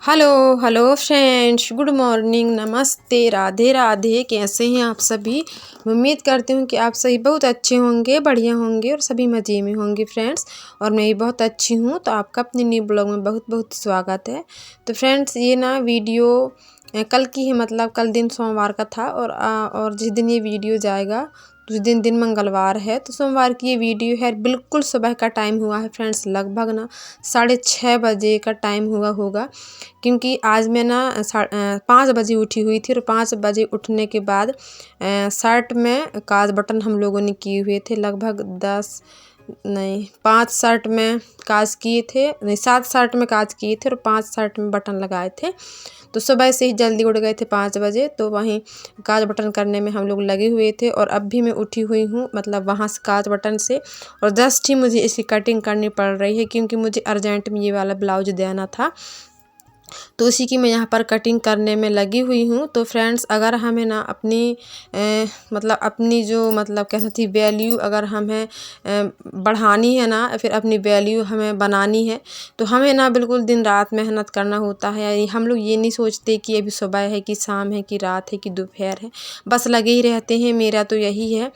Hello hello friends, good morning, नमस्ते, राधे राधे। कैसे हैं आप सभी। उम्मीद करती हूँ कि आप सभी बहुत अच्छे होंगे, बढ़िया होंगे और सभी मज़े में होंगे फ्रेंड्स। और मैं भी बहुत अच्छी हूँ। तो आपका अपने न्यू ब्लॉग में बहुत बहुत स्वागत है। तो फ्रेंड्स, ये ना वीडियो कल की है, मतलब कल दिन सोमवार का था। और जिस दिन ये वीडियो जाएगा उस दिन मंगलवार है। तो सोमवार की ये वीडियो है। बिल्कुल सुबह का टाइम हुआ है फ्रेंड्स, लगभग ना 6:30 बजे का टाइम हुआ होगा। क्योंकि आज मैं ना 5 बजे उठी हुई थी। और 5 बजे उठने के बाद शर्ट में काज बटन हम लोगों ने किए हुए थे। लगभग 10 नहीं 5 शर्ट में काज किए थे, नहीं 7 शर्ट में काज किए थे और 5 शर्ट में बटन लगाए थे। तो सुबह से ही जल्दी उठ गए थे 5 बजे। तो वहीं काज बटन करने में हम लोग लगे हुए थे। और अब भी मैं उठी हुई हूँ, मतलब वहाँ से काज बटन से। और जस्ट ही मुझे इसकी कटिंग करनी पड़ रही है, क्योंकि मुझे अर्जेंट में ये वाला ब्लाउज देना था। तो उसी की मैं यहाँ पर कटिंग करने में लगी हुई हूँ। तो फ्रेंड्स, अगर हमें ना अपनी मतलब अपनी जो मतलब कहना थी वैल्यू, अगर हमें बढ़ानी है ना, फिर अपनी वैल्यू हमें बनानी है, तो हमें ना बिल्कुल दिन रात मेहनत करना होता है। हम लोग ये नहीं सोचते कि अभी सुबह है कि शाम है कि रात है कि दोपहर है, बस लगे ही रहते हैं। मेरा तो यही है।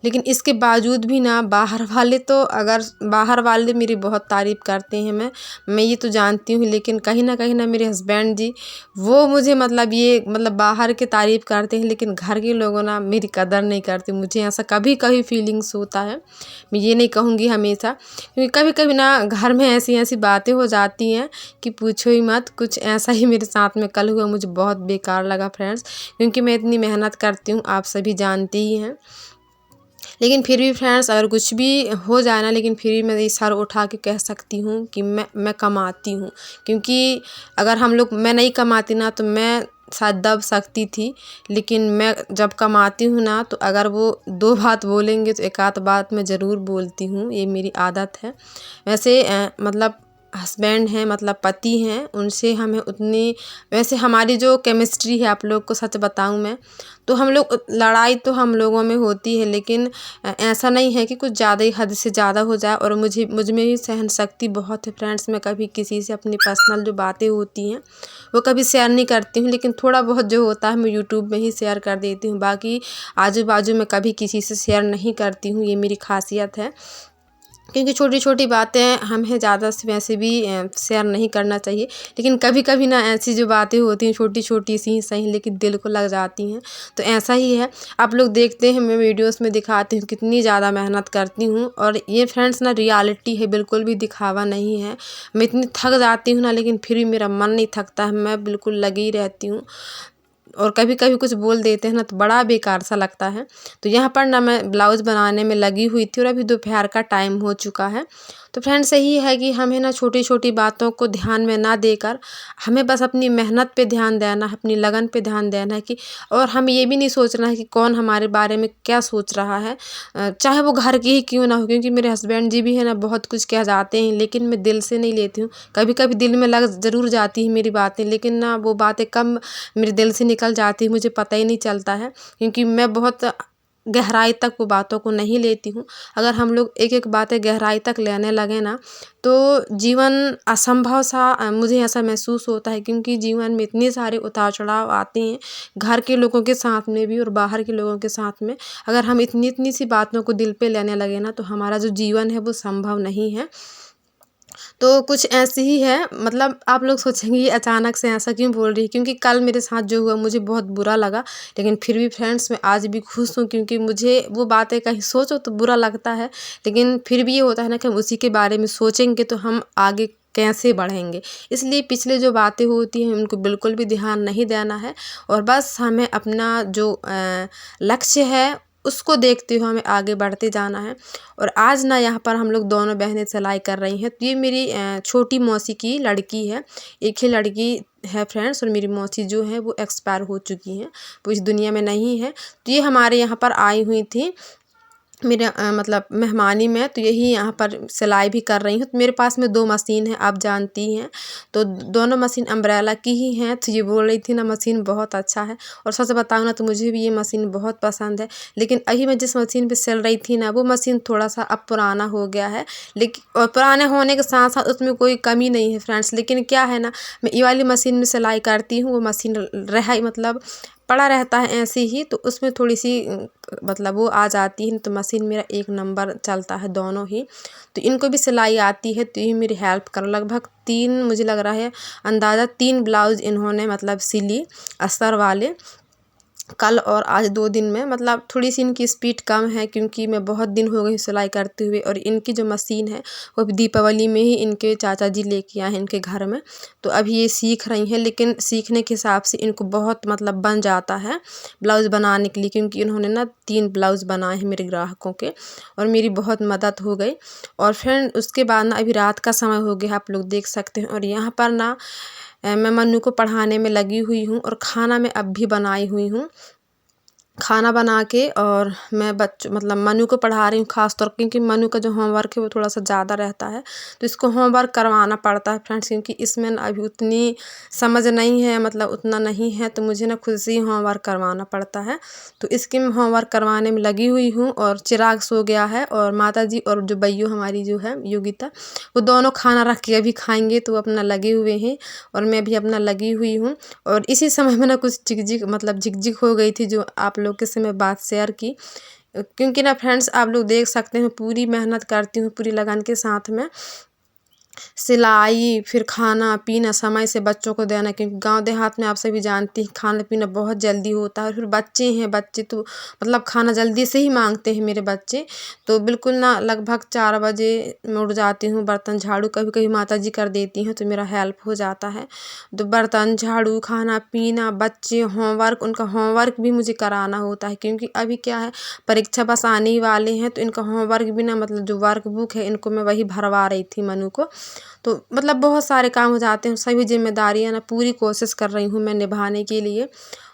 लेकिन इसके बावजूद भी ना बाहर वाले, तो अगर बाहर वाले मेरी बहुत तारीफ़ करते हैं, मैं ये तो जानती हूँ। लेकिन कहीं ना मेरे हस्बैंड जी, वो मुझे मतलब ये मतलब बाहर की तारीफ़ करते हैं, लेकिन घर के लोगों ना मेरी कदर नहीं करते। मुझे ऐसा कभी कभी फीलिंग्स होता है। मैं ये नहीं कहूँगी हमेशा, क्योंकि कभी कभी ना घर में ऐसी ऐसी बातें हो जाती हैं कि पूछो ही मत। कुछ ऐसा ही मेरे साथ में कल हुआ, मुझे बहुत बेकार लगा फ्रेंड्स। क्योंकि मैं इतनी मेहनत करती हूँ, आप सभी जानते ही हैं। लेकिन फिर भी फ्रेंड्स, अगर कुछ भी हो जाए ना, लेकिन फिर भी मैं ये सर उठा के कह सकती हूँ कि मैं कमाती हूँ। क्योंकि अगर मैं नहीं कमाती ना, तो मैं शायद दब सकती थी। लेकिन मैं जब कमाती हूँ ना, तो अगर वो 2 बात बोलेंगे तो एक आध बात मैं ज़रूर बोलती हूँ। ये मेरी आदत है। वैसे मतलब हस्बैंड हैं, मतलब पति हैं, उनसे हमें उतनी, वैसे हमारी जो केमिस्ट्री है, आप लोग को सच बताऊं मैं, तो हम लोग लड़ाई तो हम लोगों में होती है। लेकिन ऐसा नहीं है कि कुछ ज़्यादा ही हद से ज़्यादा हो जाए। और मुझ में भी सहन शक्ति बहुत है फ्रेंड्स। मैं कभी किसी से अपनी पर्सनल जो बातें होती हैं वो कभी शेयर नहीं करती हूँ। लेकिन थोड़ा बहुत जो होता है मैं यूट्यूब में ही शेयर कर देती हूँ। बाकी आजू बाजू में कभी किसी से शेयर नहीं करती हूँ। ये मेरी खासियत है। क्योंकि छोटी छोटी बातें हमें ज़्यादा से वैसे भी शेयर नहीं करना चाहिए। लेकिन कभी कभी ना ऐसी जो बातें होती हैं छोटी छोटी सी ही सही, लेकिन दिल को लग जाती हैं। तो ऐसा ही है। आप लोग देखते हैं, मैं वीडियोस में दिखाती हूँ कितनी ज़्यादा मेहनत करती हूँ। और ये फ्रेंड्स ना रियलिटी है, बिल्कुल भी दिखावा नहीं है। मैं इतनी थक जाती हूँ ना, लेकिन फिर भी मेरा मन नहीं थकता है। मैं बिल्कुल लगी ही रहती हूँ। और कभी कभी कुछ बोल देते हैं ना, तो बड़ा बेकार सा लगता है। तो यहाँ पर ना मैं ब्लाउज़ बनाने में लगी हुई थी। और अभी दोपहर का टाइम हो चुका है। तो फ्रेंड्स, यही है कि हमें ना छोटी छोटी बातों को ध्यान में ना देकर हमें बस अपनी मेहनत पे ध्यान देना है, अपनी लगन पे ध्यान देना है। कि और हमें ये भी नहीं सोचना है कि कौन हमारे बारे में क्या सोच रहा है, चाहे वो घर की ही क्यों ना हो। क्योंकि मेरे हस्बैंड जी भी है ना, बहुत कुछ कह जाते हैं, लेकिन मैं दिल से नहीं लेती हूँ। कभी कभी दिल में लग ज़रूर जाती है मेरी बातें, लेकिन ना वो बातें कम मेरे दिल से निकल जाती है, मुझे पता ही नहीं चलता है। क्योंकि मैं बहुत गहराई तक वो बातों को नहीं लेती हूँ। अगर हम लोग एक एक बातें गहराई तक लेने लगे ना, तो जीवन असंभव सा मुझे ऐसा महसूस होता है। क्योंकि जीवन में इतने सारे उतार चढ़ाव आते हैं, घर के लोगों के साथ में भी और बाहर के लोगों के साथ में। अगर हम इतनी इतनी सी बातों को दिल पे लेने लगे ना, तो हमारा जो जीवन है वो संभव नहीं है। तो कुछ ऐसे ही है। मतलब आप लोग सोचेंगे ये अचानक से ऐसा क्यों बोल रही है, क्योंकि कल मेरे साथ जो हुआ मुझे बहुत बुरा लगा। लेकिन फिर भी फ्रेंड्स, मैं आज भी खुश हूँ। क्योंकि मुझे वो बातें कहीं सोचो तो बुरा लगता है, लेकिन फिर भी ये होता है ना कि हम उसी के बारे में सोचेंगे तो हम आगे कैसे बढ़ेंगे। इसलिए पिछले जो बातें होती हैं उनको बिल्कुल भी ध्यान नहीं देना है। और बस हमें अपना जो लक्ष्य है उसको देखते हुए हमें आगे बढ़ते जाना है। और आज ना यहाँ पर हम लोग दोनों बहनें सिलाई कर रही हैं। तो ये मेरी छोटी मौसी की लड़की है। एक ही लड़की है फ्रेंड्स। और मेरी मौसी जो है वो एक्सपायर हो चुकी हैं, वो इस दुनिया में नहीं है। तो ये हमारे यहाँ पर आई हुई थी। मेरे मतलब मेहमानी में, तो यही यहाँ पर सिलाई भी कर रही हूँ। तो मेरे पास में 2 मशीन है, आप जानती हैं। तो दोनों मशीन अम्ब्रेला की ही हैं। तो ये बोल रही थी ना मशीन बहुत अच्छा है, और सच बताऊँ ना तो मुझे भी ये मशीन बहुत पसंद है। लेकिन अभी मैं जिस मशीन पे सिल रही थी ना, वो मशीन थोड़ा-सा अब पुराना हो गया है। लेकिन और पुराने होने के साथ-साथ उसमें कोई कमी नहीं है फ्रेंड्स। लेकिन क्या है ना, मैं ये वाली मशीन में सिलाई करती हूँ, वो मशीन रह मतलब पड़ा रहता है ऐसे ही, तो उसमें थोड़ी-सी मतलब वो आ जाती है। तो मशीन मेरा 1 नंबर चलता है दोनों ही। तो इनको भी सिलाई आती है, तो ये मेरी हेल्प कर लगभग 3 मुझे लग रहा है अंदाज़ा 3 ब्लाउज़ इन्होंने मतलब सिली अस्तर वाले। कल और आज 2 दिन में, मतलब थोड़ी-सी इनकी स्पीड कम है क्योंकि मैं बहुत दिन हो गए सिलाई करते हुए। और इनकी जो मशीन है वो भी दीपावली में ही इनके चाचा जी लेके आए हैं इनके घर में। तो अभी ये सीख रही हैं, लेकिन सीखने के हिसाब से इनको बहुत मतलब बन जाता है ब्लाउज़ बनाने के लिए, क्योंकि इन्होंने ना 3 ब्लाउज़ बनाए हैं मेरे ग्राहकों के, और मेरी बहुत मदद हो गई। और फिर उसके बाद ना अभी रात का समय हो गया, आप लोग देख सकते हैं। और यहाँ पर ना मैं मन्नू को पढ़ाने में लगी हुई हूँ, और खाना मैं अब भी बनाई हुई हूँ। खाना बना के और मैं मतलब मनु को पढ़ा रही हूँ, ख़ास तौर पे क्योंकि मनु का जो होमवर्क है वो थोड़ा-सा ज़्यादा रहता है, तो इसको होमवर्क करवाना पड़ता है फ्रेंड्स, क्योंकि इसमें ना अभी उतनी समझ नहीं है, मतलब उतना नहीं है, तो मुझे ना खुद से ही होमवर्क करवाना पड़ता है। तो इसके मैं होमवर्क करवाने में लगी हुई हूँ। और चिराग सो गया है, और माताजी और जो बइयो हमारी जो है योगिता, वो दोनों खाना रख के अभी खाएँगे, तो वो अपना लगे हुए हैं, और मैं भी अपना लगी हुई हूँ। और इसी समय में ना कुछ झिक-झिक हो गई थी, जो आप लोग के से मैं बात शेयर की। क्योंकि ना फ्रेंड्स आप लोग देख सकते हैं पूरी मेहनत करती हूँ, पूरी लगन के साथ में सिलाई, फिर खाना-पीना समय से बच्चों को देना, क्योंकि गाँव देहात में आप सभी जानती हैं खाना-पीना बहुत जल्दी होता है। फिर बच्चे हैं, बच्चे तो मतलब खाना जल्दी से ही माँगते हैं मेरे बच्चे। तो बिल्कुल ना लगभग 4 बजे मैं उठ जाती हूँ, बर्तन झाड़ू कभी-कभी माताजी कर देती हैं, तो मेरा हेल्प हो जाता है। तो बर्तन झाड़ू, खाना-पीना, बच्चे, होमवर्क, उनका होमवर्क भी मुझे कराना होता है, क्योंकि अभी क्या है परीक्षा बस आने ही वाले हैं, तो इनका होमवर्क भी ना मतलब जो वर्क बुक है इनको मैं वही भरवा रही थी मनु को। तो मतलब बहुत सारे काम हो जाते हैं, सभी ज़िम्मेदारियाँ ना पूरी कोशिश कर रही हूँ मैं निभाने के लिए।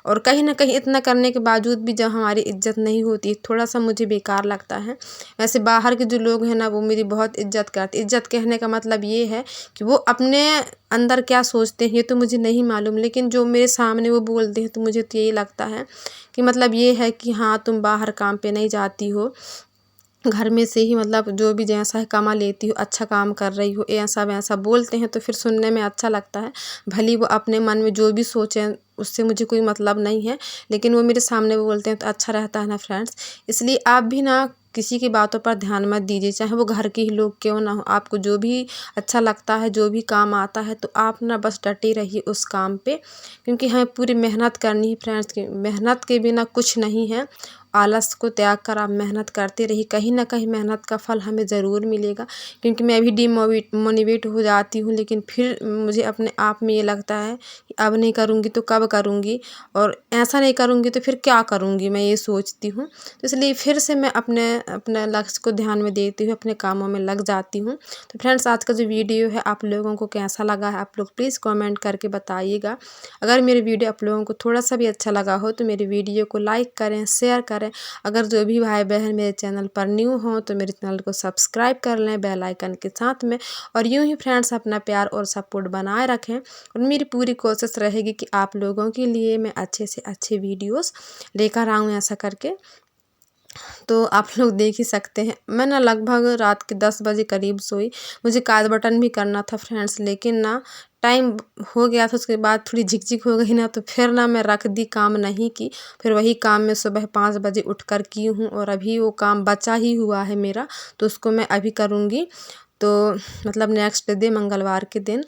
और कहीं न कहीं इतना करने के बावजूद भी जब हमारी इज़्ज़त नहीं होती, थोड़ा-सा मुझे बेकार लगता है। वैसे बाहर के जो लोग हैं ना वो मेरी बहुत इज़्ज़त करते, इज़्ज़त कहने का मतलब ये है कि वो अपने अंदर क्या सोचते हैं ये तो मुझे नहीं मालूम, लेकिन जो मेरे सामने वो बोलते हैं तो मुझे तो यही लगता है कि मतलब ये है कि हाँ, तुम बाहर काम पे नहीं जाती हो, घर में से ही मतलब जो भी जैसा है कमा लेती हो, अच्छा काम कर रही हो, ऐसा-वैसा बोलते हैं, तो फिर सुनने में अच्छा लगता है। भले ही वो अपने मन में जो भी सोचें, उससे मुझे कोई मतलब नहीं है, लेकिन वो मेरे सामने बोलते हैं तो अच्छा रहता है ना फ्रेंड्स। इसलिए आप भी ना किसी की बातों पर ध्यान मत दीजिए, चाहे वो घर के ही लोग क्यों ना हो। आपको जो भी अच्छा लगता है, जो भी काम आता है, तो आप ना बस डटे रहिए उस काम पे, क्योंकि हमें पूरी मेहनत करनी है फ्रेंड्स। की मेहनत के बिना कुछ नहीं है। आलस को त्याग कर आप मेहनत करते रहिए, कहीं न कहीं मेहनत का फल हमें ज़रूर मिलेगा। क्योंकि मैं भी मोटिवेट हो जाती हूँ, लेकिन फिर मुझे अपने आप में ये लगता है कि अब नहीं करूँगी तो कब करूँगी, और ऐसा नहीं करूँगी तो फिर क्या करूँगी, मैं ये सोचती हूँ। तो इसलिए फिर से मैं अपने अपने लक्ष्य को ध्यान में देती हूँ, अपने कामों में लग जाती हूँ। तो फ्रेंड्स आज का जो वीडियो है आप लोगों को कैसा लगा है, आप लोग प्लीज़ कमेंट करके बताइएगा। अगर मेरी वीडियो आप लोगों को थोड़ा-सा भी अच्छा लगा हो तो मेरी वीडियो को लाइक करें, शेयर करें। अगर जो भी भाई-बहन मेरे चैनल पर न्यू हों तो मेरे चैनल को सब्सक्राइब कर लें बेल आइकन के साथ में। और यूँ ही फ्रेंड्स अपना प्यार और सपोर्ट बनाए रखें, और मेरी पूरी कोशिश रहेगी कि आप लोगों के लिए मैं अच्छे से अच्छे वीडियोज़ लेकर आऊँ ऐसा करके। तो आप लोग देख ही सकते हैं, मैं ना लगभग रात के 10 बजे करीब सोई। मुझे काज बटन भी करना था फ्रेंड्स, लेकिन ना टाइम हो गया था, उसके बाद थोड़ी झिक-झिक हो गई ना, तो फिर ना मैं रख दी, काम नहीं की। फिर वही काम मैं सुबह 5 बजे उठकर की हूँ, और अभी वो काम बचा ही हुआ है मेरा, तो उसको मैं अभी करूँगी। तो मतलब नेक्स्ट डे मंगलवार के दिन।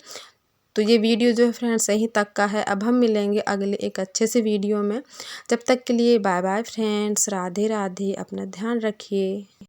तो ये वीडियो जो है फ्रेंड्स यहीं तक का है। अब हम मिलेंगे अगले एक अच्छे से वीडियो में। जब तक के लिए bye bye friends, Radhe Radhe, अपना ध्यान रखिए।